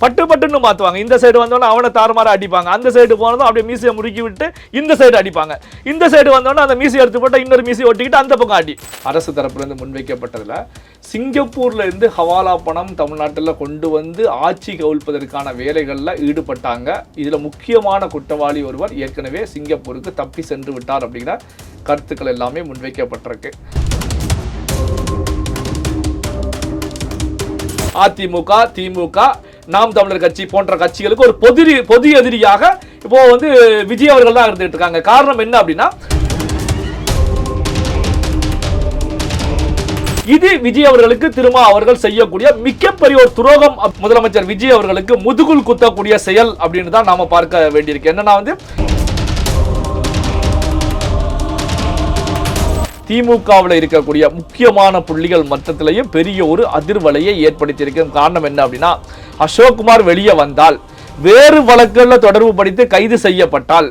பட்டு பட்டுன்னு மாற்றுவாங்க. இந்த சைடு வந்தோன்னா அவனை தாறுமாற அடிப்பாங்க, அந்த சைடு போனதும் அப்படியே மீசையை முறுக்கி விட்டு இந்த சைடு அடிப்பாங்க, இந்த சைடு வந்தோன்னா அந்த மீசையை எடுத்து போட்டால் இன்னொரு மீசையை ஒட்டிக்கிட்டு அந்த பக்கம் அடி. அரசு தரப்புலேருந்து முன்வைக்கப்பட்டதில் சிங்கப்பூர்ல இருந்து ஹவாலா பணம் தமிழ்நாட்டில் கொண்டு வந்து ஆட்சி கவிழ்ப்பதற்கான வேலைகளில் ஈடுபட்டாங்க. இதில் முக்கியமான குற்றவாளி ஒருவர் ஏற்கனவே சிங்கப்பூருக்கு தப்பி சென்று விட்டார் அப்படிங்கிற கருத்துக்கள் எல்லாமே முன்வைக்கப்பட்டிருக்கு. அதிமுக, திமுக, நாம் தமிழர் கட்சி போன்ற கட்சிகளுக்கு ஒரு பொது எதிரியாக இப்போ வந்து விஜய் அவர்கள் தான் இருந்துட்டு இருக்காங்க. காரணம் என்ன அப்படின்னா, இது விஜய் அவர்களுக்கு திரும்ப அவர்கள் செய்யக்கூடிய மிகப்பெரிய ஒரு துரோகம். முதலமைச்சர் விஜய் அவர்களுக்கு முதுகுல் குத்தக்கூடிய செயல் அப்படின்னு தான் நாம பார்க்க வேண்டியிருக்கு. என்னன்னா வந்து திமுகவில் இருக்கக்கூடிய முக்கியமான புள்ளிகள் மட்டத்திலையும் பெரிய ஒரு அதிர்வலையை ஏற்படுத்தியிருக்க காரணம் என்ன அப்படின்னா, அசோக்குமார் வெளியே வந்தால், வேறு வழக்குகளில் தொடர்பு படுத்தி கைது செய்யப்பட்டால்,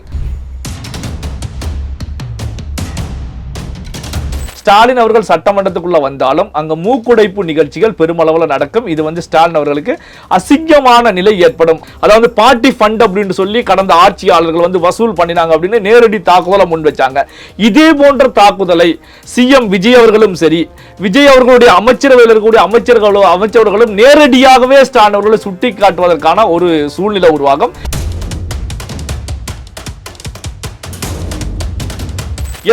ஸ்டாலின் அவர்கள் சட்டமன்றத்துக்குள்ள வந்தாலும் அங்க மூக்குடைப்பு நிகழ்ச்சிகள் பெருமளவில் நடக்கும். இது வந்து ஸ்டாலின் அவர்களுக்கு அசிங்கமான நிலை ஏற்படும். அதாவது பார்ட்டி ஃபண்ட் அப்படின்னு சொல்லி கடந்த ஆட்சியாளர்கள் வந்து வசூல் பண்ணினாங்க அப்படின்னு நேரடி தாக்குதலை முன் வச்சாங்க. இதே போன்ற தாக்குதலை சிஎம் விஜய் அவர்களும் சரி, விஜய் அவர்களுடைய அமைச்சரவையில் இருக்கக்கூடிய அமைச்சர்களும் நேரடியாகவே ஸ்டாலின் அவர்களை சுட்டி காட்டுவதற்கான ஒரு சூழ்நிலை உருவாகும்.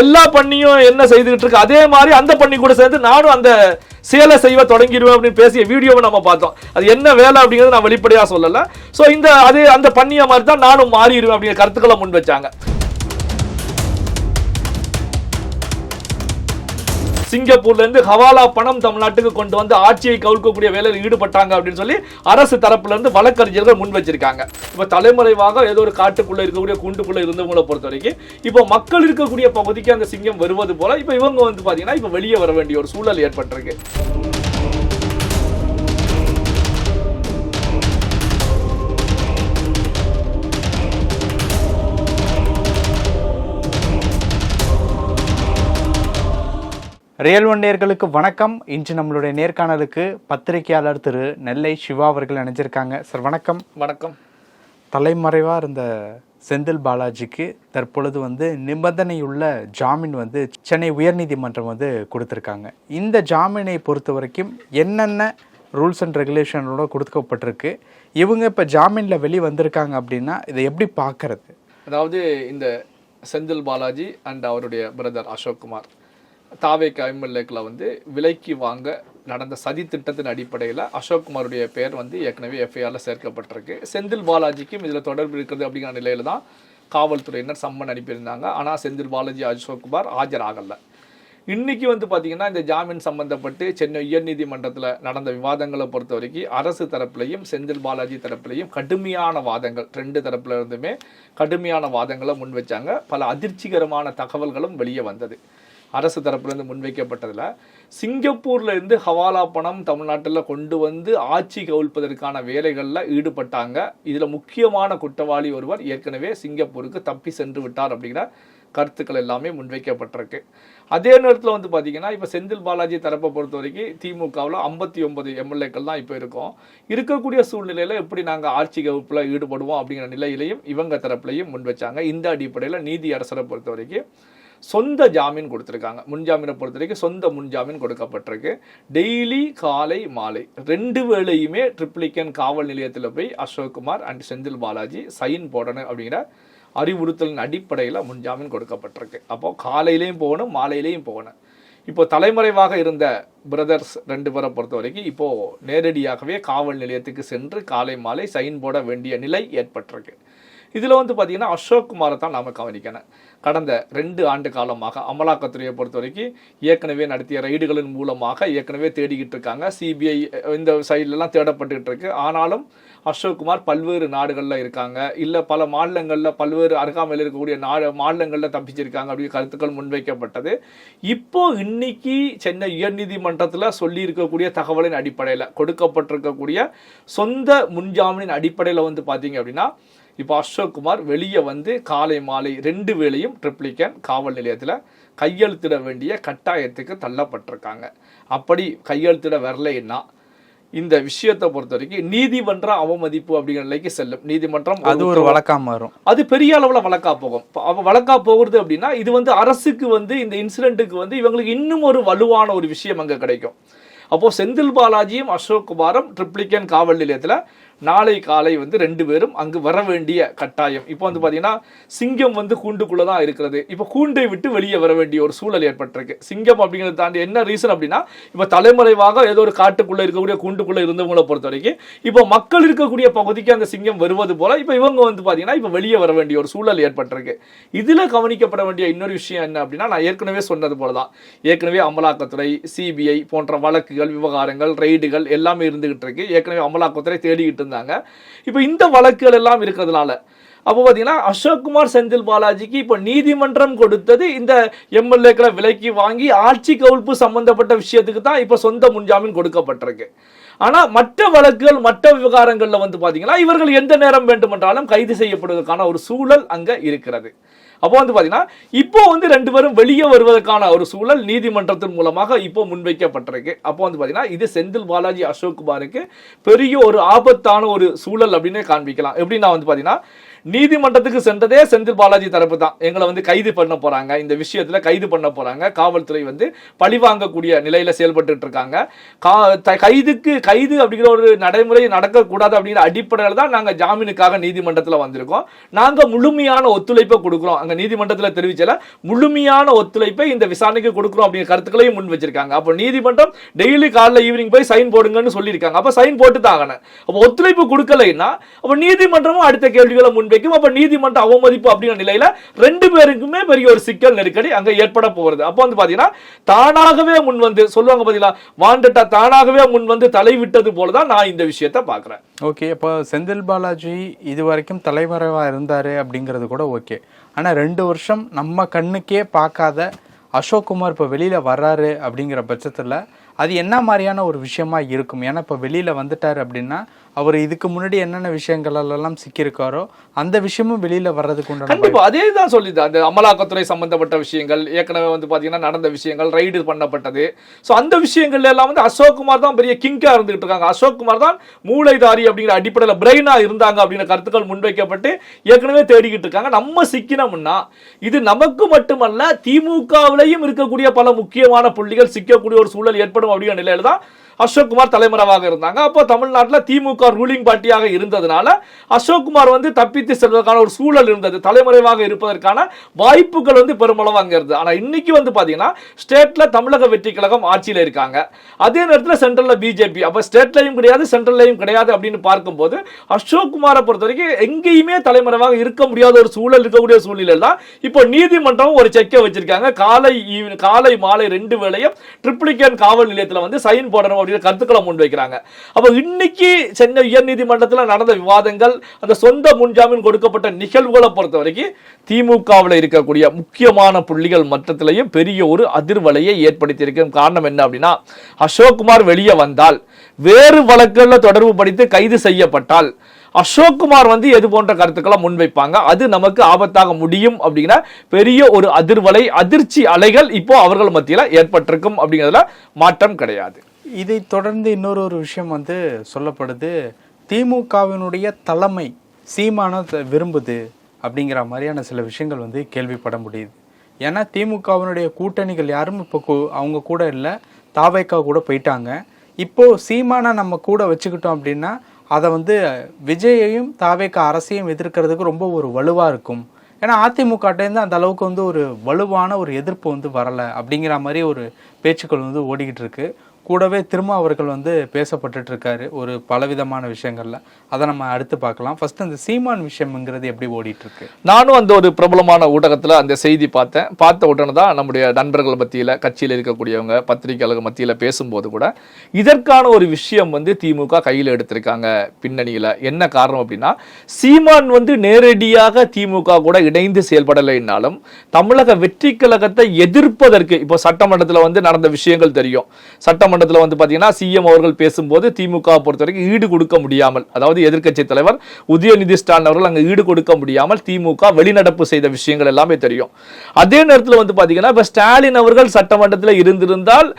எல்லா பண்ணியும் என்ன செய்துகிட்டு இருக்கு, அதே மாதிரி அந்த பண்ணி கூட சேர்ந்து நானும் அந்த சேலை செய்வ தொடங்கிடுவேன் அப்படின்னு பேசிய வீடியோவை நம்ம பார்த்தோம். அது என்ன வேலை அப்படிங்கிறது நான் வெளிப்படையா சொல்லல. சோ அந்த பண்ணிய மாதிரி தான் நானும் மாறிடுவேன் அப்படிங்கிற கருத்துக்களை முன் வச்சாங்க. சிங்கப்பூர்ல இருந்து ஹவாலா பணம் தமிழ்நாட்டுக்கு கொண்டு வந்து ஆட்சியை கவிழ்க்கக்கூடிய வேலையில் ஈடுபட்டாங்க அப்படின்னு சொல்லி அரசு தரப்புல இருந்து வழக்கறிஞர்கள் முன் வச்சிருக்காங்க. இப்ப தலைமுறைவாக ஏதோ ஒரு காட்டுக்குள்ள இருக்கக்கூடிய கூண்டுக்குள்ள இருந்தவங்களை பொறுத்த வரைக்கும் இப்போ மக்கள் இருக்கக்கூடிய பகுதிக்கு அந்த சிங்கம் வருவது போல இப்ப இவங்க வந்து பாத்தீங்கன்னா இப்ப வெளியே வர வேண்டிய ஒரு சூழல் ஏற்பட்டிருக்கு. ரியல் ஒன் நேயர்களுக்கு வணக்கம். இன்று நம்மளுடைய நேர்காணலுக்கு பத்திரிகையாளர் திரு நெல்லை சிவா அவர்கள் இணைஞ்சிருக்காங்க. சார் வணக்கம். வணக்கம். தலைமறைவா இருந்த செந்தில் பாலாஜிக்கு தற்பொழுது வந்து நிபந்தனையுள்ள ஜாமீன் வந்து சென்னை உயர்நீதிமன்றம் வந்து கொடுத்துருக்காங்க. இந்த ஜாமீனை பொறுத்த வரைக்கும் என்னென்ன ரூல்ஸ் அண்ட் ரெகுலேஷனோட கொடுக்கப்பட்டிருக்கு, இவங்க இப்போ ஜாமீனில் வெளியே வந்திருக்காங்க அப்படின்னா இதை எப்படி பார்க்கறது? அதாவது இந்த செந்தில் பாலாஜி அண்ட் அவருடைய பிரதர் அசோக்குமார் தாவேக எம்எல்ஏக்களை வந்து விலைக்கு வாங்க நடந்த சதி திட்டத்தின் அடிப்படையில் அசோக்குமாருடைய பெயர் வந்து ஏற்கனவே எஃப்ஐஆரில் சேர்க்கப்பட்டிருக்கு. செந்தில் பாலாஜிக்கும் இதில் தொடர்பு இருக்கிறது அப்படிங்கிற நிலையில தான் காவல்துறையினர் சம்மன் அனுப்பியிருந்தாங்க. ஆனால் செந்தில் பாலாஜி அசோக்குமார் ஆஜராகலை. இன்னைக்கு வந்து பார்த்தீங்கன்னா இந்த ஜாமீன் சம்பந்தப்பட்டு சென்னை உயர்நீதிமன்றத்தில் நடந்த விவாதங்களை பொறுத்த வரைக்கும் அரசு தரப்புலையும் செந்தில் பாலாஜி தரப்புலையும் கடுமையான வாதங்கள், ரெண்டு தரப்புல இருந்துமே கடுமையான வாதங்களை முன் வச்சாங்க. பல அதிர்ச்சிகரமான தகவல்களும் வெளியே வந்தது. அரசு தரப்புலேருந்து முன்வைக்கப்பட்டதில் சிங்கப்பூர்ல இருந்து ஹவாலா பணம் தமிழ்நாட்டில் கொண்டு வந்து ஆட்சி கவிழ்ப்பதற்கான வேலைகளில் ஈடுபட்டாங்க. இதில் முக்கியமான குற்றவாளி ஒருவர் ஏற்கனவே சிங்கப்பூருக்கு தப்பி சென்று விட்டார் அப்படிங்கிற கருத்துக்கள் எல்லாமே முன்வைக்கப்பட்டிருக்கு. அதே நேரத்தில் வந்து பார்த்தீங்கன்னா இப்போ செந்தில் பாலாஜி தரப்பை பொறுத்த வரைக்கும் திமுகவில் 59 எம்எல்ஏக்கள் தான் இப்போ இருக்கக்கூடிய சூழ்நிலையில் எப்படி நாங்கள் ஆட்சி கவிழ்ப்பில் ஈடுபடுவோம் அப்படிங்கிற நிலையிலையும் இவங்க தரப்புலையும் முன் வச்சாங்க. இந்த அடிப்படையில் நீதி அரசரை பொறுத்த வரைக்கும் சொந்த ஜாமீன் கொடுத்துருக்காங்க. முன்ஜாமீனை பொறுத்த வரைக்கும் சொந்த முன்ஜாமீன் கொடுக்கப்பட்டிருக்கு. டெய்லி காலை மாலை 2 வேளையுமே ட்ரிப்ளிகன் காவல் நிலையத்தில் போய் அசோக்குமார் அண்ட் செந்தில் பாலாஜி சைன் போடணும் அப்படிங்கிற அறிவுறுத்தலின் அடிப்படையில் முன்ஜாமீன் கொடுக்கப்பட்டிருக்கு. அப்போ காலையிலையும் போகணும், மாலையிலையும் போகணும். இப்போ தலைமறைவாக இருந்த பிரதர்ஸ் 2 பேரை பொறுத்த வரைக்கும் இப்போ நேரடியாகவே காவல் நிலையத்துக்கு சென்று காலை மாலை சைன் போட வேண்டிய நிலை ஏற்பட்டிருக்கு. இதில் வந்து பார்த்தீங்கன்னா அசோக்குமாரை தான் நாம் கவனிக்கணும். கடந்த 2 ஆண்டு காலமாக அமலாக்கத்துறையை பொறுத்த வரைக்கும் ஏற்கனவே நடத்திய ரைடுகளின் மூலமாக ஏற்கனவே தேடிக்கிட்டு இருக்காங்க. சிபிஐ இந்த சைட்லலாம் தேடப்பட்டுக்கிட்டு இருக்கு. ஆனாலும் அசோக்குமார் பல்வேறு நாடுகளில் இருக்காங்க, இல்லை பல மாநிலங்களில் பல்வேறு அருகாமையில் இருக்கக்கூடிய மாநிலங்களில் தப்பிச்சிருக்காங்க அப்படிங்கிற கருத்துக்கள் முன்வைக்கப்பட்டது. இப்போ இன்னைக்கு சென்னை உயர்நீதிமன்றத்தில் சொல்லி இருக்கக்கூடிய தகவலின் அடிப்படையில் கொடுக்கப்பட்டிருக்கக்கூடிய சொந்த முன்ஜாமீனின் அடிப்படையில் வந்து பார்த்தீங்க அப்படின்னா இப்போ அசோக்குமார் வெளியே வந்து காலை மாலை 2 வேளையும் ட்ரிப்ளிகன் காவல் நிலையத்தில் கையெழுத்திட வேண்டிய கட்டாயத்துக்கு தள்ளப்பட்டிருக்காங்க. அப்படி கையெழுத்திட வரலைன்னா இந்த விஷயத்தை பொறுத்த வரைக்கும் நீதிமன்ற அவமதிப்பு அப்படிங்கிற நிலைக்கு செல்லும். நீதிமன்றம் அது ஒரு வழக்கா மாறும். அது பெரிய அளவுல வழக்கா போகும். வழக்கா போகுது அப்படின்னா இது வந்து அரசுக்கு வந்து இந்த இன்சிடென்ட்டுக்கு வந்து இவங்களுக்கு இன்னும் ஒரு வலுவான ஒரு விஷயம் அங்க கிடைக்கும். அப்போ செந்தில் பாலாஜியும் அசோக் குமாரும் ட்ரிப்ளிகேன் காவல் நிலையத்துல நாளை காலை வந்து 2 பேரும் அங்கு வர வேண்டிய கட்டாயம். இப்போ வந்து பாத்தீங்கன்னா சிங்கம் வந்து கூண்டுக்குள்ள தான் இருக்கிறது. இப்போ கூண்டை விட்டு வெளியே வர வேண்டிய ஒரு சூழல் ஏற்பட்டிருக்கு. சிங்கம் அப்படிங்கிறத தாண்டி என்ன ரீசன் அப்படின்னா இப்போ தலைமறைவாக ஏதோ ஒரு காட்டுக்குள்ள இருக்கக்கூடிய கூண்டுக்குள்ள இருந்தவங்களை பொறுத்த வரைக்கும் இப்போ மக்கள் இருக்கக்கூடிய பகுதிக்கு அந்த சிங்கம் வருவது போல இப்போ இவங்க வந்து பாத்தீங்கன்னா இப்போ வெளியே வர வேண்டிய ஒரு சூழல் ஏற்பட்டிருக்கு. இதுல கவனிக்கப்பட வேண்டிய இன்னொரு விஷயம் என்ன அப்படின்னா, நான் ஏற்கனவே சொன்னது போலதான், ஏற்கனவே அமலாக்கத்துறை, சிபிஐ போன்ற வழக்குகள், விவகாரங்கள், ரெய்டுகள் எல்லாமே இருந்துகிட்டு இருக்கு. ஏற்கனவே அமலாக்கத்துறை தேடிக்கிட்டு இருந்தாங்க. இப்போ இந்த வழக்குகள் எல்லாம் இருக்கிறதுனால அப்போ பார்த்தீங்கன்னா அசோக்குமார் செந்தில் பாலாஜிக்கு இப்போ நீதிமன்றம் கொடுத்தது இந்த எம்எல்ஏக்களை விலைக்கு வாங்கி ஆட்சி கவிழ்ப்பு சம்பந்தப்பட்ட விஷயத்துக்கு தான் இப்போ சொந்த முன்ஜாமீன் கொடுக்கப்பட்டிருக்கு. ஆனா மற்ற வழக்குகள், மற்ற விவகாரங்கள்ல வந்து பாத்தீங்கன்னா இவர்கள் எந்த நேரம் வேண்டுமென்றாலும் கைது செய்யப்படுவதற்கான ஒரு சூழல் அங்க இருக்கிறது. அப்போ வந்து பாத்தீங்கன்னா இப்போ வந்து 2 பேரும் வெளியே வருவதற்கான ஒரு சூழல் நீதிமன்றத்தின் மூலமாக இப்போ முன்வைக்கப்பட்டிருக்கு. அப்போ வந்து பாத்தீங்கன்னா இது செந்தில் பாலாஜி, அசோக் குமாருக்கு பெரிய ஒரு ஆபத்தான ஒரு சூழல் அப்படின்னு காண்பிக்கலாம். எப்படின்னா வந்து பாத்தீங்கன்னா நீதிமன்றத்துக்கு சென்றதே செந்தில் பாலாஜி தரப்பு தான். எங்களை வந்து கைது பண்ண போறாங்க, இந்த விஷயத்துல கைது பண்ண போறாங்க, காவல்துறை வந்து பழிவாங்கக்கூடிய நிலையில செயல்பட்டு இருக்காங்க, கைது அப்படிங்கிற ஒரு நடைமுறை நடக்கக்கூடாது அப்படிங்கிற அடிப்படையில் தான் நாங்க ஜாமீனுக்காக நீதிமன்றத்தில் வந்திருக்கோம். நாங்க முழுமையான ஒத்துழைப்பை கொடுக்கிறோம். அங்க நீதிமன்றத்தில் தெரிவிச்சல முழுமையான ஒத்துழைப்பை இந்த விசாரணைக்கு கொடுக்கிறோம் அப்படிங்கிற கருத்துக்களையும் முன் வச்சிருக்காங்க. அப்போ நீதிமன்றம் டெய்லி காலைல ஈவினிங் போய் சைன் போடுங்கன்னு சொல்லியிருக்காங்க. அப்ப சைன் போட்டு தாங்க. அப்போ ஒத்துழைப்பு கொடுக்கலைன்னா அப்ப நீதிமன்றமும் அடுத்த கேள்விகளை முன்வைக்கும். அப்ப நீதிமன்ற அவமதிப்பு அப்படிங்கிற நிலையில 2 பேருக்குமே பெரிய ஒரு சிக்கல், நெருக்கடி அங்க ஏற்பட போகிறது. அப்போ வந்து பாத்தீங்கன்னா தானாகவே முன் வந்து சொல்லுவாங்க பாத்தீங்களா, வாண்டட்டா தானாகவே முன் வந்து தலைவிட்டது போலதான் நான் இந்த விஷயத்தை பாக்குறேன். ஓகே, இப்போ செந்தில் பாலாஜி இது வரைக்கும் தலைமறைவா இருந்தாரு அப்படிங்கிறது கூட ஓகே. ஆனா 2 வருஷம் நம்ம கண்ணுக்கே பார்க்காத அசோக் குமார் இப்போ வெளியில வர்றாரு அப்படிங்கிற பட்சத்துல அது என்ன மாதிரியான ஒரு விஷயமா இருக்கும்? ஏன்னா இப்போ வெளியில வந்துட்டாரு அப்படின்னா அவர் இதுக்கு முன்னாடி என்னென்ன விஷயங்கள் எல்லாம் சிக்கியிருக்காரோ அந்த விஷயமும் வெளியில வர்றதுக்கு உண்டான கண்டிப்பா அதே தான் சொல்லிது. அந்த அமலாக்கத்துறை சம்பந்தப்பட்ட விஷயங்கள், ஏற்கனவே வந்து பாத்தீங்கன்னா நடந்த விஷயங்கள், ரைடு பண்ணப்பட்டது. ஸோ அந்த விஷயங்கள்ல எல்லாம் வந்து அசோக் குமார் தான் பெரிய கிங்கா இருந்துகிட்டு இருக்காங்க. அசோக் குமார் தான் மூளைதாரி அப்படிங்கிற அடிப்படையில் பிரெயினா இருந்தாங்க அப்படிங்கிற கருத்துக்கள் முன்வைக்கப்பட்டு ஏற்கனவே தேடிக்கிட்டு இருக்காங்க. நம்ம சிக்கினோம்னா இது நமக்கு மட்டுமல்ல, திமுகவிலையும் இருக்கக்கூடிய பல முக்கியமான புள்ளிகள் சிக்கக்கூடிய ஒரு சூழல் ஏற்படும் அப்படிங்கிற நிலையில தான் அசோக் குமார் தலைமறைவாக இருந்தாங்க. அப்போ தமிழ்நாட்டில் திமுக ரூலிங் பார்ட்டியாக இருந்ததுனால அசோக் குமார் வந்து தப்பித்து செல்வதற்கான ஒரு சூழல் இருந்தது. தலைமறைவாக இருப்பதற்கான வாய்ப்புகள் வந்து பெருமளவு அங்க இருந்தது. ஆனா இன்னைக்கு வந்து பாத்தீங்கன்னா ஸ்டேட்ல தமிழக வெற்றி கழகம் ஆட்சியில் இருக்காங்க, அதே நேரத்தில் சென்ட்ரல்ல பிஜேபி, அப்ப ஸ்டேட்லையும் கிடையாது சென்ட்ரல்லையும் கிடையாது அப்படின்னு பார்க்கும்போது அசோக் குமாரை பொறுத்த வரைக்கும் எங்கேயுமே தலைமறைவாக இருக்க முடியாத ஒரு சூழல் இருக்கக்கூடிய சூழ்நிலை தான் இப்போ நீதிமன்றம் ஒரு செக்கை வச்சிருக்காங்க. காலை மாலை 2 வேளையும் ட்ரிப்ளிகேன் காவல் நிலையத்தில் வந்து சைன் போடணும் கருத்துக்களை முன்வைக்கிறாங்க. அப்ப இன்னைக்கு சென்னை உயர்நீதிமன்றத்தில் நடந்த விவாதங்கள், அந்த சொந்த முன்ஜாமீன் கொடுக்கப்பட்ட நிகழ்வுகளை பொறுத்த வரைக்கும் திமுகவில் இருக்கக்கூடிய முக்கியமான புள்ளிகள் மட்டத்திலையும் பெரிய ஒரு அதிர்வலையை ஏற்படுத்தி இருக்கும். காரணம் என்ன அப்படின்னா, அசோக் குமார் வெளியே வந்தால், வேறு வழக்குகளில் தொடர்பு படுத்தி கைது செய்யப்பட்டால் அசோக் குமார் வந்து எது போன்ற கருத்துக்களை முன்வைப்பாங்க, அது நமக்கு ஆபத்தாக முடியும் அப்படிங்கிற பெரிய ஒரு அதிர்வலை, அதிர்ச்சி அலைகள் இப்போ அவர்கள் மத்தியில் ஏற்பட்டிருக்கும் அப்படிங்கிறதுல மாற்றம் கிடையாது. இதை தொடர்ந்து இன்னொரு விஷயம் வந்து சொல்லப்படுது, திமுகவினுடைய தலைமை சீமான விரும்புது அப்படிங்கிற மாதிரியான சில விஷயங்கள் வந்து கேள்விப்பட முடியுது. ஏன்னா திமுகவினுடைய கூட்டணிகள் யாரும் இப்போ அவங்க கூட இல்லை, தாவேக்கா கூட போயிட்டாங்க. இப்போ சீமானை நம்ம கூட வச்சுக்கிட்டோம் அப்படின்னா அதை வந்து விஜயையும் தாவேக்கா அரசையும் எதிர்க்கிறதுக்கு ரொம்ப ஒரு வலுவாக இருக்கும். ஏன்னா அதிமுகட்டேருந்து அந்த அளவுக்கு வந்து ஒரு வலுவான ஒரு எதிர்ப்பு வந்து வரலை அப்படிங்கிற மாதிரி ஒரு பேச்சுக்கள் வந்து ஓடிக்கிட்டு இருக்கு. கூடவே திரும்ப அவர்கள் வந்து பேசப்பட்டு இருக்காரு ஒரு பலவிதமான விஷயங்கள்ல. அதை நம்ம அடுத்து பார்க்கலாம். ஃபர்ஸ்ட் அந்த சீமான் விஷயம்ங்கிறது எப்படி ஓடிட்டு இருக்கு? நானும் அந்த ஒரு பிரபலமான ஊடகத்துல அந்த செய்தி பார்த்த உடனே தான் நம்முடைய நண்பர்கள் மத்தியில, கட்சியில் இருக்கக்கூடியவங்க, பத்திரிகையாளர்கள் மத்தியில பேசும்போது கூட இதற்கான ஒரு விஷயம் வந்து திமுக கையில் எடுத்திருக்காங்க பின்னணியில. என்ன காரணம் அப்படின்னா, சீமான் வந்து நேரடியாக திமுக கூட இணைந்து செயல்படலைன்னாலும் தமிழக வெற்றி கழகத்தை எதிர்ப்பதற்கு இப்போ சட்டமன்றத்தில் வந்து நடந்த விஷயங்கள் தெரியும். சட்டமன்ற சட்டமன்றத்தில் வந்து பாத்தீங்கன்னா சிஎம் அவர்கள் பேசும்போது திமுக பொறுத்த வரைக்கும் ஈடு கொடுக்க முடியாமல், அதாவது எதிர்க்கட்சி தலைவர் உதயநிதி ஸ்டாலின் அவர்கள் அங்க ஈடு கொடுக்க முடியாமல் திமுக வெளிநடப்பு செய்த விஷயங்கள் எல்லாமே தெரியும். அதே நேரத்தில் வந்து பாத்தீங்கன்னா இப்ப ஸ்டாலின் அவர்கள் சட்டமன்றத்தில் இருந்திருந்தால்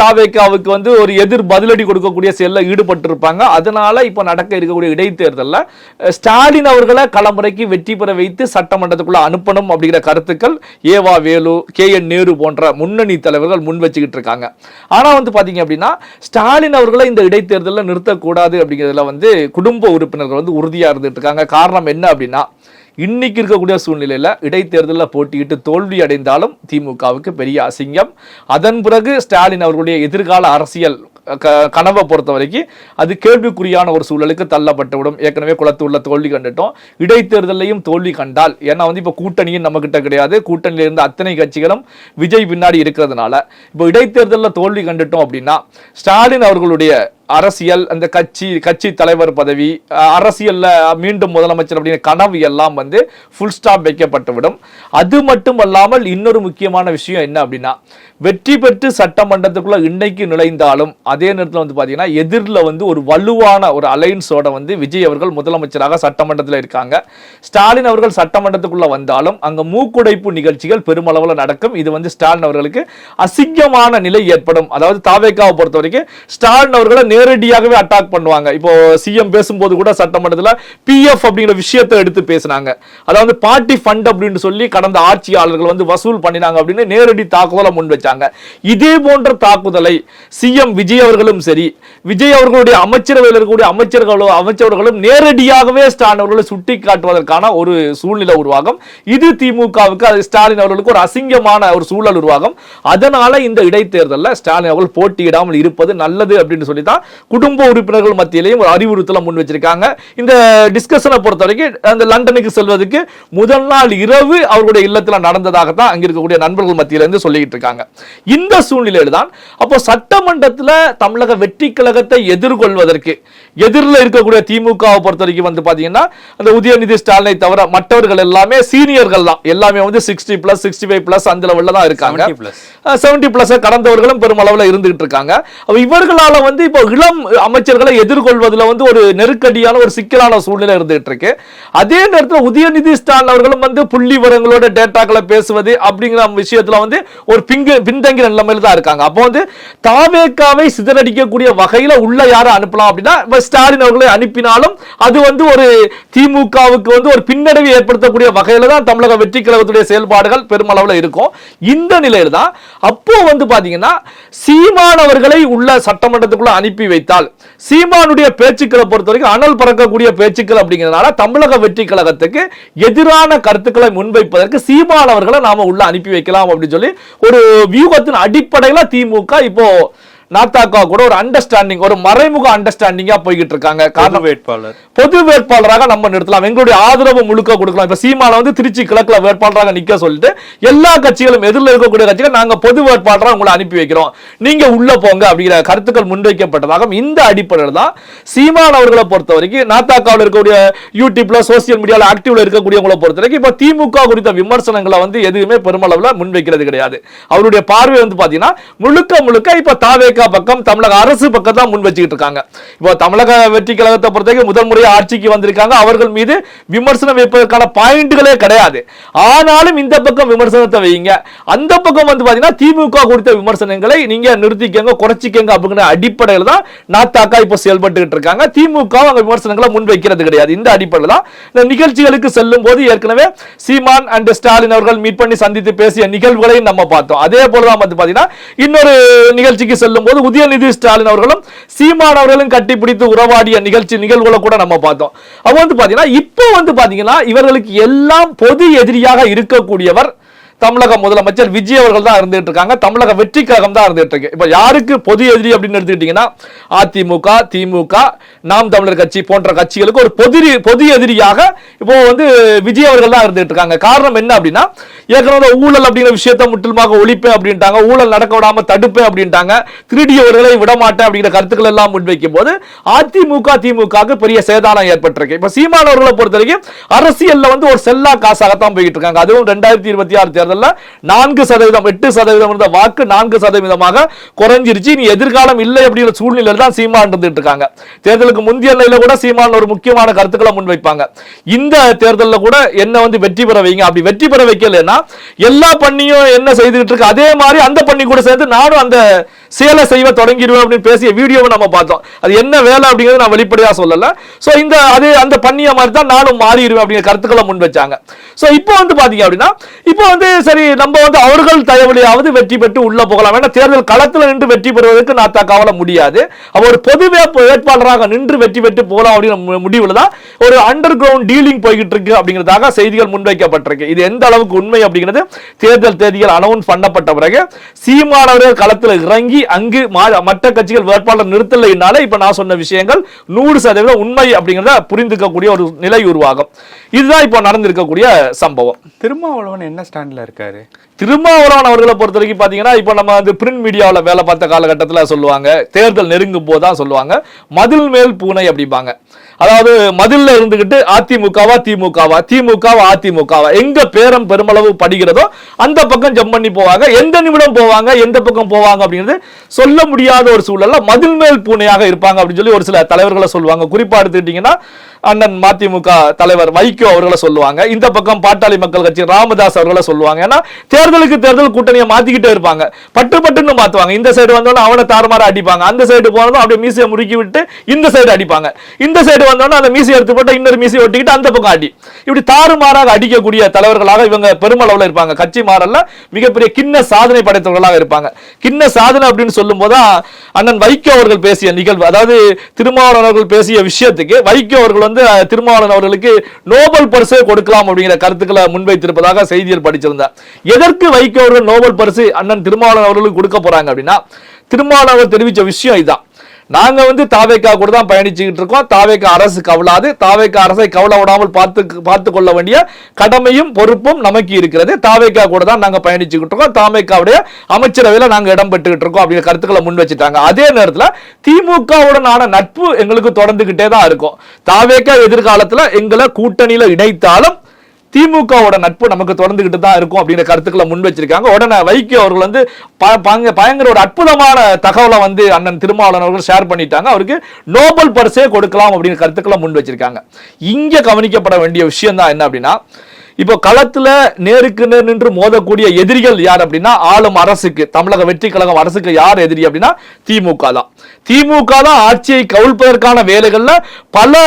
தாவேகாவுக்கு வந்து ஒரு எதிர் பதிலடி கொடுக்கக்கூடிய செயலில் ஈடுபட்டிருப்பாங்க. அதனால இப்ப நடக்க இருக்கக்கூடிய இடைத்தேர்தலில் ஸ்டாலின் அவர்களை களமுறைக்கு வெற்றி பெற வைத்து சட்டமன்றத்துக்குள்ள அனுப்பணும் அப்படிங்கிற கருத்துக்கள் ஏவா வேலு, KN நேரு போன்ற முன்னணி தலைவர்கள் முன் வச்சுக்கிட்டு இருக்காங்க. ஆனா வந்து பாத்தீங்க அப்படின்னா ஸ்டாலின் அவர்களை இந்த இடைத்தேர்தலில் நிறுத்தக்கூடாது அப்படிங்கிறதுல வந்து குடும்ப உறுப்பினர்கள் வந்து உறுதியா இருந்துட்டு இருக்காங்க. காரணம் என்ன அப்படின்னா இன்னைக்கு இருக்கக்கூடிய சூழ்நிலையில இடைத்தேர்தலில் போட்டியிட்டு தோல்வி அடைந்தாலும் திமுகவுக்கு பெரிய அசிங்கம். அதன் பிறகு ஸ்டாலின் அவர்களுடைய எதிர்கால அரசியல் கனவை பொறுத்த வரைக்கும் அது கேள்விக்குறியான ஒரு சூழலுக்கு தள்ளப்பட்டுவிடும். ஏற்கனவே குளத்தூர்ல தோல்வி கண்டுட்டோம், இடைத்தேர்தலையும் தோல்வி கண்டால், ஏன்னா வந்து இப்ப கூட்டணியும் நம்ம கிட்ட கிடையாது, கூட்டணியில இருந்த அத்தனை கட்சிகளும் விஜய் பின்னாடி இருக்கிறதுனால இப்போ இடைத்தேர்தலில் தோல்வி கண்டுட்டோம் அப்படின்னா ஸ்டாலின் அவர்களுடைய அரசியல், அந்த கட்சி தலைவர் பதவி, அரசியல்ல மீண்டும் முதலமைச்சர் அப்படிங்கிற கனவு எல்லாம் வந்து ஃபுல் ஸ்டாப் வைக்கப்பட்டுவிடும். அது மட்டும் அல்லாமல் இன்னொரு முக்கியமான விஷயம் என்ன அப்படின்னா வெற்றி பெற்று சட்டமன்றத்துக்குள்ள இன்னைக்கு நுழைந்தாலும் அதே நேரத்தில் வந்து பாத்தீங்கன்னா எதிரில் வந்து ஒரு வலுவான ஒரு அலைன்ஸோட வந்து விஜய் அவர்கள் முதலமைச்சராக சட்டமன்றத்தில் இருக்காங்க. ஸ்டாலின் அவர்கள் சட்டமன்றத்துக்குள்ள வந்தாலும் அங்க மூக்குடைப்பு நிகழ்ச்சிகள் பெருமளவில் நடக்கும். இது வந்து ஸ்டாலின் அவர்களுக்கு அசிங்கமான நிலை ஏற்படும். அதாவது தாவேகாவை பொறுத்த வரைக்கும் ஸ்டாலின் அவர்களை நேரடியாகவே அட்டாக் பண்ணுவாங்க. இப்போ சிஎம் பேசும்போது கூட சட்டமன்றத்தில் PF அப்படிங்கிற விஷயத்தை எடுத்து பேசினாங்க. அதாவது பார்ட்டி ஃபண்ட் அப்படின்னு சொல்லி கடந்த ஆட்சியாளர்கள் வந்து வசூல் பண்ணினாங்க அப்படின்னு நேரடி தாக்குதலை முன் வச்சாங்க. இதே போன்ற தாக்குதலை சிஎம் விஜய் அவர்களும் சரி, விஜய் அவர்களுடைய அமைச்சரவையில் இருக்கக்கூடிய அமைச்சர்களும் நேரடியாகவே ஸ்டாலின் அவர்களை சுட்டி காட்டுவதற்கான ஒரு சூழ்நிலை உருவாகும். இது திமுகவுக்கு, அது ஸ்டாலின் அவர்களுக்கு ஒரு அசிங்கமான ஒரு சூழல் உருவாகும். அதனால இந்த இடைத்தேர்தலில் ஸ்டாலின் அவர்கள் போட்டியிடாமல் இருப்பது நல்லது அப்படின்னு சொல்லி தான் குடும்ப உறுப்பினர்கள் மத்தியிலையும் ஒரு அறிவுறுத்தலை முன் வச்சிருக்காங்க. இந்த டிஸ்கஷனை பொறுத்த வரைக்கும் அந்த லண்டனுக்கு செல்வதற்கு முதல் நாள் இரவு அவர்களுடைய இல்லத்தில் நடந்ததாகத்தான் அங்க இருக்கக்கூடிய நண்பர்கள் மத்தியிலிருந்து சொல்லிட்டு இருக்காங்க. இந்த சூழ்நிலையில் தான் அப்போ சட்டமன்றத்தில் தமிழக வெற்றி கழகத்தை எதிர்கொள்வதற்கு எதிரில் இருக்கக்கூடிய திமுகவை பொறுத்த வரைக்கும் வந்து பாத்தீங்கன்னா அந்த உதயநிதி ஸ்டாலினை தவிர மற்றவர்கள் எல்லாமே சீனியர்கள் தான், எல்லாமே வந்து 60+, 65+ அந்த லெவல்ல தான் இருக்காங்க. 70+ கடந்தவர்களும் பெருமளவில் இருந்துகிட்டு இருக்காங்க. இவர்களால வந்து இப்போ இளம் அமைச்சர்களை எதிர்கொள்வதில் வந்து ஒரு நெருக்கடியான ஒரு சிக்கலான சூழ்நிலை இருந்துகிட்டு இருக்கு. அதே நேரத்தில் உதயநிதி ஸ்டாலின் அவர்களும் வந்து புள்ளி விவரங்களோட டேட்டாக்களை பேசுவது அப்படிங்கிற விஷயத்துல வந்து ஒரு பின்தங்கிய நிலைமையில தான் இருக்காங்க. அப்போ வந்து தாவேகாவை சிதறடிக்கக்கூடிய வகையில உள்ள யாரை அனுப்பலாம் அப்படின்னா ஸ்டாலின் அவர்களை அனுப்பினாலும் அது வந்து ஒரு திமுகவுக்கு வந்து ஒரு பின்னடைவை ஏற்படுத்தக்கூடிய வகையில தான் தமிழக வெற்றி கழகத்துடைய செயல்பாடுகள் பெருமளவில் இருக்கும். இந்த நிலையில தான் அப்போ வந்து பாத்தீங்கன்னா சீமானவர்களை உள்ள சட்டமன்றத்துக்குள்ள அனுப்பி வைத்தால் சீமானுடைய பேச்சுக்களை பொறுத்த வரைக்கும் அனல் பறக்கக்கூடிய பேச்சுக்கள் அப்படிங்கிறதுனால தமிழக வெற்றி கழகத்துக்கு எதிரான கருத்துக்களை முன்வைப்பதற்கு சீமானவர்களை நாம உள்ள அனுப்பி வைக்கலாம் அப்படின்னு சொல்லி ஒரு வியூகத்தின் அடிப்படையில் திமுக இப்போ நாத்தாக்கா கூட ஒரு அண்டர்ஸ்டாண்டிங், ஒரு மறைமுக அண்டர்ஸ்டாண்டிங்கா போய்கிட்டு இருக்காங்க. காரணம் பொது வேட்பாளராக நம்ம நிறுத்தலாம், எங்களுடைய ஆதரவு முழுக்க கொடுக்கலாம். இப்ப சீமால வந்து திருச்சி கிழக்குல வேட்பாளராக நிக்க சொல்லிட்டு எல்லா கட்சிகளும் எதிரில் இருக்கக்கூடிய கட்சிகள் நாங்க பொது வேட்பாளராக உங்களை அனுப்பி வைக்கிறோம், நீங்க உள்ள போங்க அப்படிங்கிற கருத்துக்கள் முன்வைக்கப்பட்டதாகவும் இந்த அடிப்படையில் தான் சீமான் அவர்களை பொறுத்த வரைக்கும் நாத்தாக்காவில் இருக்கக்கூடிய யூடியூப்ல சோசியல் மீடியாவில் ஆக்டிவ்ல இருக்கக்கூடியவங்களை பொறுத்த வரைக்கும் இப்ப திமுக குறித்த விமர்சனங்களை வந்து எதுவுமே பெருமளவில் முன்வைக்கிறது கிடையாது. அவருடைய பார்வை வந்து பாத்தீங்கன்னா முழுக்க இப்ப தாவேகா பக்கம் தமிழக அரசு பக்கம் தான் முன் வச்சுக்கிட்டு இருக்காங்க. இப்போ தமிழக வெற்றி கழகத்தை பொறுத்தவரைக்கும் முதல் முறையாக ஆட்சிக்கு வந்திருக்காங்க, அவர்கள் மீது விமர்சனம் வைப்பதற்கான பாயிண்ட்களே கிடையாது. ஆனாலும் இந்த பக்கம் விமர்சனத்தை வைங்க, அந்த பக்கம் வந்து பாத்தீங்கன்னா திமுக குறித்த விமர்சனங்களை நீங்க நிறுத்திக்கங்க, குறைச்சிக்கங்க அப்படிங்கிற அடிப்படையில் தான் நாத்தாக்கா இப்போ செயல்பட்டு இருக்காங்க. திமுக அங்க விமர்சனங்களை முன் வைக்கிறது கிடையாது. இந்த அடிப்படையில் தான் இந்த நிகழ்ச்சிகளுக்கு செல்லும் போது ஏற்கனவே சீமான் அண்ட் ஸ்டாலின் அவர்கள் மீட் பண்ணி சந்தித்து பேசிய நிகழ்வுகளை நம்ம பார்த்தோம். அதே போலதான் வந்து பாத்தீங்கன்னா இன்னொரு நிகழ்ச்சிக்கு செல்லும் போது உதயநிதி ஸ்டாலின் அவர்களும் சீமான் அவர்களும் கட்டிப்பிடித்து உறவாடிய நிகழ்வுகளை கூட நம்ம பார்த்தோம். அப்ப வந்து பாத்தீங்கன்னா இப்போ வந்து பாத்தீங்கன்னா இவர்களுக்கு எல்லாம் பொது எதிரியாக இருக்கக்கூடியவர் தமிழக முதலமைச்சர் விஜய் அவர்கள் தான் இருந்துட்டு இருக்காங்க, தமிழக வெற்றி கழகம் தான் இருந்துட்டு இருக்கு. இப்ப யாருக்கு பொது எதிரி அப்படின்னு எடுத்துக்கிட்டீங்கன்னா அதிமுக, திமுக, நாம் தமிழர் கட்சி போன்ற கட்சிகளுக்கு ஒரு பொது எதிரியாக இப்போ வந்து விஜய் அவர்கள் தான் இருந்துட்டு இருக்காங்க. காரணம் என்ன அப்படின்னா ஏற்கனவே ஊழல் அப்படிங்கிற விஷயத்தை முற்றிலுமாக ஒழிப்பேன் அப்படின்ட்டாங்க, ஊழல் நடக்க விடாம தடுப்பேன் அப்படின்ட்டாங்க, திருடியவர்களை விடமாட்டேன் அப்படிங்கிற கருத்துக்கள் எல்லாம் முன்வைக்கும் போது அதிமுக திமுக பெரிய சேதாரம் ஏற்பட்டிருக்கு. இப்ப சீமான் அவர்களை பொறுத்த வரைக்கும் அரசியல்ல வந்து ஒரு செல்லா காசாகத்தான் போயிட்டு இருக்காங்க. அதுவும் 2026 தேர்தல் தேர்தலில் 4%, 8% இருந்த வாக்கு 4% குறைஞ்சிருச்சு. இனி எதிர்காலம் இல்லை அப்படிங்கிற சூழ்நிலையில் தான் சீமான் இருந்துட்டு இருக்காங்க. தேர்தலுக்கு முந்தைய நிலையில கூட சீமான் ஒரு முக்கியமான கருத்துக்களை முன்வைப்பாங்க. இந்த தேர்தலில் கூட என்ன வந்து வெற்றி பெற வைங்க, அப்படி வெற்றி பெற வைக்கலன்னா எல்லா பண்ணியும் என்ன செய்துட்டு இருக்கு அதே மாதிரி அந்த பண்ணி கூட சேர்ந்து நானும் அந்த சேலை செய்வ தொடங்கிடுவேன் அப்படின்னு பேசிய வீடியோவை நம்ம பார்த்தோம். அது என்ன வேலை அப்படிங்கிறது நான் வெளிப்படையா சொல்லல. சோ இந்த அது அந்த பண்ணிய மாதிரி தான் நானும் மாறிடுவேன் அப்படிங்கிற கருத்துக்களை முன் வச்சாங்க. சோ இப்போ வந்து பாத்தீங்க அப்படின்னா இப்போ வந்து சரி நம்ம வந்து அவர்கள் தயவுலையாவது வெற்றி பெற்று உள்ள போகலாம். ஏன்னா தேர்தல் களத்தில் நின்று வெற்றி பெறுவதற்கு நான் கவலை முடியாது. அவர் பொது வேட்பாளராக நின்று வெற்றி பெற்று போகலாம் அப்படிங்கிற முடிவில் தான் ஒரு அண்டர் கிரவுண்ட் டீலிங் போய்கிட்டு இருக்கு அப்படிங்கிறதாக செய்திகள் முன்வைக்கப்பட்டிருக்கு. இது எந்த அளவுக்கு உண்மை அப்படிங்கிறது தேர்தல் தேதிகள் அனௌன்ஸ் பண்ணப்பட்ட பிறகு சீமானவர்கள் களத்தில் இறங்கி அங்கு மற்ற கட்சிகள் வேட்பாளர் நிறுத்தலைனால இப்ப நான் சொன்ன விஷயங்கள் 100% உண்மை அப்படிங்கிறத புரிந்துக்கக்கூடிய ஒரு நிலை உருவாகும். இதுதான் இப்போ நடந்திருக்கக்கூடிய சம்பவம். திருமாவளவன் என்ன ஸ்டாண்ட்ல இருக்காரு? திருமாவளவன் அவர்களை பொறுத்த வரைக்கும் பாத்தீங்கன்னா இப்ப நம்ம வந்து பிரிண்ட் மீடியாவில் வேலை பார்த்த காலகட்டத்தில் சொல்லுவாங்க, தேர்தல் நெருங்கும் போதுதான் சொல்லுவாங்க மதில் மேல் பூனை அப்படிம்பாங்க. அதாவது மதில்ல இருந்துகிட்டு அதிமுகவா திமுகவா, திமுகவா அதிமுகவா, எங்க பேரம் பெருமளவு படுகிறதோ அந்த பக்கம் ஜம்ப் பண்ணி போவாங்க. எந்த நிமிடம் போவாங்க, எந்த பக்கம் போவாங்க அப்படிங்கிறது சொல்ல முடியாத ஒரு சூழல்ல மதில் மேல் பூனையாக இருப்பாங்க அப்படின்னு சொல்லி ஒரு சில தலைவர்களை சொல்லுவாங்க. குறிப்பா எடுத்துக்கிட்டீங்கன்னா அண்ணன் மதிமுக தலைவர் வைகோ அவர்களை சொல்லுவாங்க. இந்த பக்கம் பாட்டாளி மக்கள் கட்சி ராமதாஸ் அவர்களை சொல்லுவாங்க. ஏன்னா தேர்தலுக்கு தேர்தல் கூட்டணியை மாத்திக்கிட்டே இருப்பாங்க, பட்டுன்னு மாத்துவாங்க. இந்த சைடு வந்தோன்னா அவனை தாறுமாற அடிப்பாங்க, அந்த சைடு போனதும் அப்படியே மீசையை முறுக்கி விட்டு இந்த சைடு அடிப்பாங்க, இந்த சைடு வந்தோன்னா அந்த மீசையை எடுத்து போட்டு இன்னொரு மீசையை ஒட்டிக்கிட்டு அந்த பக்கம் அடி, இப்படி தாறுமாறாக அடிக்கக்கூடிய தலைவர்களாக இவங்க பெருமளவில் இருப்பாங்க. கட்சி மாறல்ல மிகப்பெரிய கிண்ண சாதனை படைத்தவர்களாக இருப்பாங்க. கிண்ண சாதனை அப்படின்னு சொல்லும் போதுதான் அண்ணன் வைகோ அவர்கள் பேசிய நிகழ்வு, அதாவது திருமாவளவன் அவர்கள் பேசிய விஷயத்துக்கு வைகோ அவர்கள் வந்து திருமாவளவன் அவர்களுக்கு நோபல் பரிசு கொடுக்கலாம் அப்படிங்கிற கருத்துக்களை முன்வைத்திருப்பதாக செய்தியில் படிச்சிருந்தார். எதற்கு வைகோ அவர்கள் நோபல் பரிசு அண்ணன் திருமாவளவன் அவர்களுக்கு கொடுக்க போறாங்க அப்படின்னா திருமாவளவன் அவர் தெரிவித்த விஷயம் இதுதான். நாங்க வந்து தாவேக்கா கூட தான் பயணிச்சுக்கிட்டு இருக்கோம், தாவேக்கா அரசு கவலாது, தாவேக்கா அரசை கவலை விடாமல் பார்த்து கொள்ள வேண்டிய கடமையும் பொறுப்பும் நமக்கு இருக்கிறது, தாவேக்கா கூட தான் நாங்க பயணிச்சுக்கிட்டு இருக்கோம், தாவேக்காவுடைய அமைச்சரவையில நாங்க இடம் பெற்றுக்கிட்டு இருக்கோம் அப்படிங்கிற கருத்துக்களை முன் வச்சுட்டாங்க. அதே நேரத்தில் திமுகவுடனான நட்பு எங்களுக்கு தொடர்ந்துகிட்டே தான் இருக்கும். தாவேக்கா எதிர்காலத்தில் எங்களை கூட்டணியில இணைத்தாலும் திமுகவோட நட்பு நமக்கு தொடர்ந்துகிட்டு தான் இருக்கும் அப்படிங்கிற கருத்துக்களை முன் வச்சிருக்காங்க. உடனே வைகோ அவர்கள் வந்து பயங்கர ஒரு அற்புதமான தகவலை வந்து அண்ணன் திருமாவளவன் அவர்கள் ஷேர் பண்ணிட்டாங்க. அவருக்கு நோபல் பரிசே கொடுக்கலாம் அப்படிங்கிற கருத்துக்களை முன் வச்சிருக்காங்க. இங்க கவனிக்கப்பட வேண்டிய விஷயம் தான் என்ன அப்படின்னா, இப்போ களத்துல நேருக்கு நேர் நின்று மோதக்கூடிய எதிரிகள் யார் அப்படின்னா ஆளும் அரசுக்கு, தமிழக வெற்றி கழகம் அரசுக்கு யார் எதிரி அப்படின்னா திமுக தான். திமுக தான் ஆட்சியை கவிழ்ப்பதற்கான வேலைகள்ல பல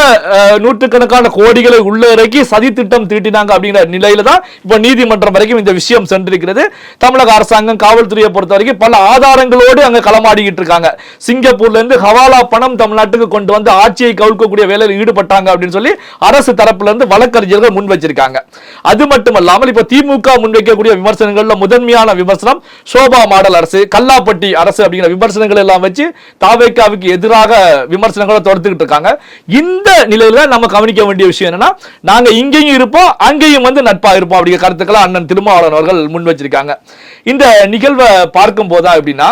நூற்றுக்கணக்கான கோடிகளை உள்ள இறக்கி சதி திட்டம் தீட்டினாங்க அப்படிங்கிற நிலையில தான் இப்போ நீதிமன்றம் வரைக்கும் இந்த விஷயம் சென்றிருக்கிறது. தமிழக அரசாங்கம் காவல்துறையை பொறுத்த வரைக்கும் பல ஆதாரங்களோடு அங்க களமாடிக்கிட்டு இருக்காங்க. சிங்கப்பூர்ல இருந்து ஹவாலா பணம் தமிழ்நாட்டுக்கு கொண்டு வந்து ஆட்சியை கவிழ்க்கக்கூடிய வேலையில் ஈடுபட்டாங்க அப்படின்னு சொல்லி அரசு தரப்புல இருந்து வழக்கறிஞர்கள் முன் வச்சிருக்காங்க. அது மட்டுமல்லாமல் இப்ப திமுக முன்வைக்கக்கூடிய விமர்சனங்கள்ல முதன்மையான விமர்சனம் சோபா மாடல் அரசு, கல்லாப்பட்டி அரசு அப்படிங்கிற விமர்சனங்கள் எல்லாம் வச்சு தாவேக்காவுக்கு எதிராக விமர்சனங்களை தொடர்ந்துகிட்டு இருக்காங்க. இந்த நிலையில நம்ம கவனிக்க வேண்டிய விஷயம் என்னன்னா, நாங்க இங்கேயும் இருப்போம் அங்கேயும் வந்து நட்பா இருப்போம் அப்படிங்கிற கருத்துக்களை அண்ணன் திருமாவளவன் அவர்கள் முன் வச்சிருக்காங்க. இந்த நிகழ்வை பார்க்கும் போதா எப்படின்னா,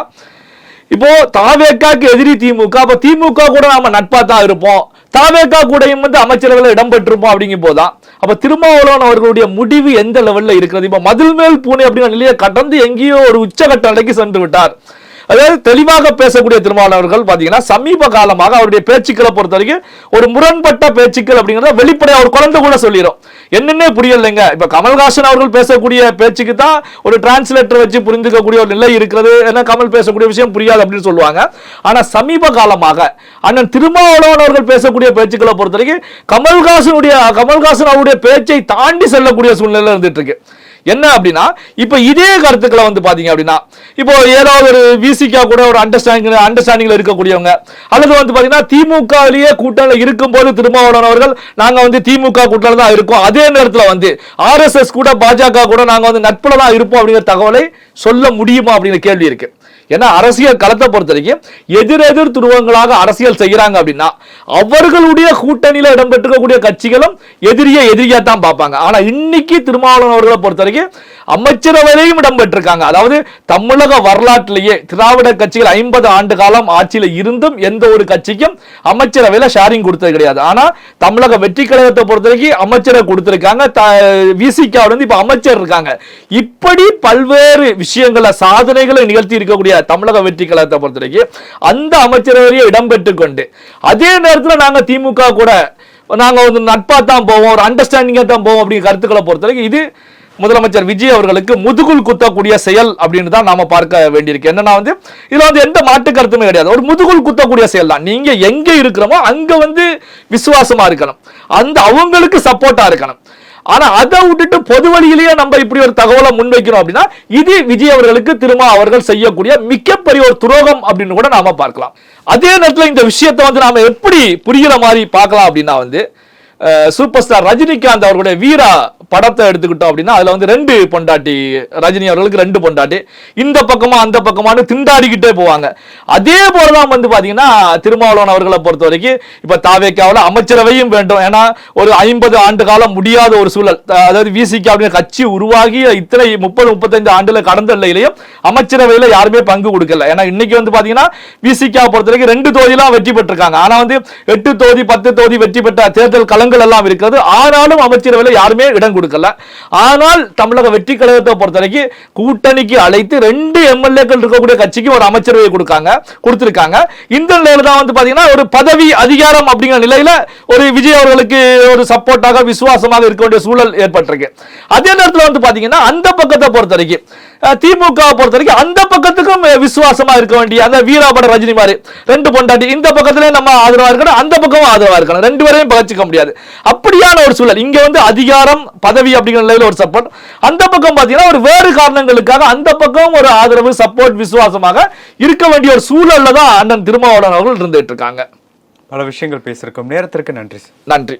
இப்போ தாவேக்காக்கு எதிரி திமுக, அப்ப திமுக கூட நாம நட்பா தான் இருப்போம், தாவேக்கா கூடயும் வந்து அமைச்சரவையில் இடம்பெற்றிருப்போம் அப்படிங்கும் போதுதான் அப்ப திருமாவளவன் அவர்களுடைய முடிவு எந்த லெவல்ல இருக்கிறது. இப்ப மதில் மேல் பூனை அப்படிங்கிற நிலையை கடந்து எங்கேயோ ஒரு உச்சகட்ட நிலைக்கு சென்று விட்டார். அதாவது தெளிவாக பேசக்கூடிய திருமாவளவன் அவர்கள் பாத்தீங்கன்னா சமீப காலமாக அவருடைய பேச்சுக்களை பொறுத்த வரைக்கும் ஒரு முரண்பட்ட பேச்சுக்கள் அப்படிங்கிறத வெளிப்படையா ஒரு குழந்தை கூட சொல்லிடும், என்னன்னே புரியலைங்க. இப்ப கமல்ஹாசன் அவர்கள் பேசக்கூடிய பேச்சுக்கு தான் ஒரு டிரான்ஸ்லேட்டர் வச்சு புரிந்துக்கக்கூடிய ஒரு நிலை இருக்கிறது, ஏன்னா கமல் பேசக்கூடிய விஷயம் புரியாது அப்படின்னு சொல்லுவாங்க. ஆனா சமீப காலமாக அண்ணன் திருமாவளவன் அவர்கள் பேசக்கூடிய பேச்சுக்களை பொறுத்த வரைக்கும் கமல்ஹாசன் அவருடைய பேச்சை தாண்டி செல்லக்கூடிய சூழ்நிலை இருந்துட்டு இருக்கு. என்ன அப்படின்னா இப்ப இதே கருத்துக்களை வந்து பாத்தீங்க அப்படின்னா இப்போ ஏதாவது ஒரு விசிகா கூட ஒரு அண்டர்ஸ்டாண்டிங்ல இருக்கக்கூடியவங்க, அல்லது வந்து பாத்தீங்கன்னா திமுகவிலேயே கூட்டணியில் இருக்கும் போது திருமாவளவன் அவர்கள் நாங்க வந்து திமுக கூட்டணியில் தான் இருக்கோம், அதே நேரத்தில் வந்து RSS கூட பாஜக கூட நாங்க வந்து நட்புல தான் இருப்போம் அப்படிங்கிற தகவலை சொல்ல முடியுமா அப்படிங்கிற கேள்வி இருக்கு. ஏன்னா அரசியல் களத்தை பொறுத்த வரைக்கும் எதிரெதிர் துருவங்களாக அரசியல் செய்யறாங்க அப்படின்னா அவர்களுடைய கூட்டணியில இடம்பெற்றிருக்கக்கூடிய கட்சிகளும் எதிரியா தான் பார்ப்பாங்க. ஆனா இன்னைக்கு திருமாவளவன் அவர்களை பொறுத்த வரைக்கும் அமைச்சரவையிலையும் இடம்பெற்றிருக்காங்க. அதாவது தமிழக வரலாற்றிலேயே திராவிட கட்சிகள் 50 ஆண்டு காலம் ஆட்சியில் இருந்தும் எந்த ஒரு கட்சிக்கும் அமைச்சரவையில ஷேரிங் கொடுத்தது கிடையாது. ஆனா தமிழக வெற்றி கழகத்தை பொறுத்த வரைக்கும் அமைச்சரை கொடுத்திருக்காங்க. விசிக இப்ப அமைச்சர் இருக்காங்க. இப்படி பல்வேறு விஷயங்கள சாதனைகளை நிகழ்த்தி இருக்கக்கூடிய தமிழக வெற்றி கழகத்தை பொறுத்த வரைக்கும் அந்த அமைச்சரவையை இடம்பெற்றுக் கொண்டு அதே நேரத்தில் நாங்க திமுக கூட நாங்க வந்து நட்பா தான் போவோம், ஒரு அண்டர்ஸ்டாண்டிங்கா தான் போவோம் அப்படிங்கிற கருத்துக்களை பொறுத்த வரைக்கும் இது முதலமைச்சர் விஜய் அவர்களுக்கு முதுகுல் குத்தக்கூடிய செயல் அப்படின்னு தான் நாம பார்க்க வேண்டியிருக்கு. என்னன்னா வந்து இதுல வந்து எந்த மாற்று கருத்துமே கிடையாது. ஒரு முதுகுல் குத்தக்கூடிய செயல் தான். நீங்க எங்க இருக்கிறோமோ அங்க வந்து விசுவாசமா இருக்கணும், அந்த அவங்களுக்கு சப்போர்ட்டா இருக்கணும். ஆனா அதை விட்டுட்டு பொது வழியிலேயே நம்ம இப்படி ஒரு தகவலை முன்வைக்கிறோம் அப்படின்னா இது விஜய் அவர்களுக்கு திரும்ப அவர்கள் செய்யக்கூடிய மிகப்பெரிய ஒரு துரோகம் அப்படின்னு கூட நாம பார்க்கலாம். அதே நேரத்தில் இந்த விஷயத்தை வந்து நாம எப்படி புரிகிற மாதிரி பார்க்கலாம் அப்படின்னா வந்து சூப்பர் ஸ்டார் ரஜினிகாந்த் அவர்களுடைய வீரா படத்தை எடுத்துக்கிட்டோம் அப்படின்னா அதுல வந்து 2 பொண்டாட்டி, ரஜினி அவர்களுக்கு 2 பொண்டாட்டி, இந்த பக்கமா அந்த பக்கமானு திண்டாடிக்கிட்டே போவாங்க. அதே போலதான் வந்து பாத்தீங்கன்னா திருமாவளவன் அவர்களை பொறுத்த வரைக்கும் இப்ப தாவேக்காவில் அமைச்சரவையும் வேண்டும். ஏன்னா ஒரு 50 ஆண்டு காலம் முடியாத ஒரு சூழல், அதாவது விசிக அப்படின்னு கட்சி உருவாகி இத்தனை 30-35 ஆண்டுல கடந்த நிலையிலையும் அமைச்சரவையில யாருமே பங்கு கொடுக்கல. ஏன்னா இன்னைக்கு வந்து பாத்தீங்கன்னா விசிக பொறுத்த வரைக்கும் 2 தொகுதியெல்லாம் வெற்றி பெற்றிருக்காங்க. ஆனா வந்து 8 தொகுதி 10 தொகுதி வெற்றி பெற்ற தேர்தல் களங்கள் எல்லாம் இருக்கிறது. ஆனாலும் அமைச்சரவையில யாருமே இடம் கொடுக்கல. ஆனால் தமிழக வெற்றி கழகத்தை பொறுத்த வரைக்கும் கூட்டணிக்கு அழைத்து 2 எம்எல்ஏக்கள் இருக்கக்கூடிய கட்சிக்கு ஒரு அமைச்சரவை கொடுத்திருக்காங்க. இந்த நிலையில தான் வந்து பாத்தீங்கன்னா ஒரு பதவி அதிகாரம் அப்படிங்கிற நிலையில ஒரு விஜய் அவர்களுக்கு ஒரு சப்போர்ட்டாக விசுவாசமாக இருக்க வேண்டிய சூழல் ஏற்பட்டிருக்கு. அதே நேரத்தில் வந்து பாத்தீங்கன்னா அந்த பக்கத்தை பொறுத்த வரைக்கும் திமுக பொறுத்த வரைக்கும் அந்த பக்கத்துக்கும் விசுவாசமா இருக்க வேண்டிய அந்த வீராபட ரஜினி மாதிரி 2 பொண்டாட்டி, இந்த பக்கத்திலே நம்ம ஆதரவா இருக்கணும், அந்த பக்கமும் ஆதரவா இருக்கணும், 2 பேரையும் பகச்சிக்க முடியாது. அப்படியான ஒரு சூழல் இங்க வந்து அதிகாரம் பதவி அப்படிங்கிற நிலையில ஒரு சப்போர்ட், அந்த பக்கம் பாத்தீங்கன்னா ஒரு வேறு காரணங்களுக்காக அந்த பக்கம் ஒரு ஆதரவு சப்போர்ட் விசுவாசமாக இருக்க வேண்டிய ஒரு சூழல்ல தான் அண்ணன் திருமாவளவன் அவர்கள் இருந்துட்டு இருக்காங்க. பல விஷயங்கள் பேசியிருக்கோம். நேரத்திற்கு நன்றி. நன்றி.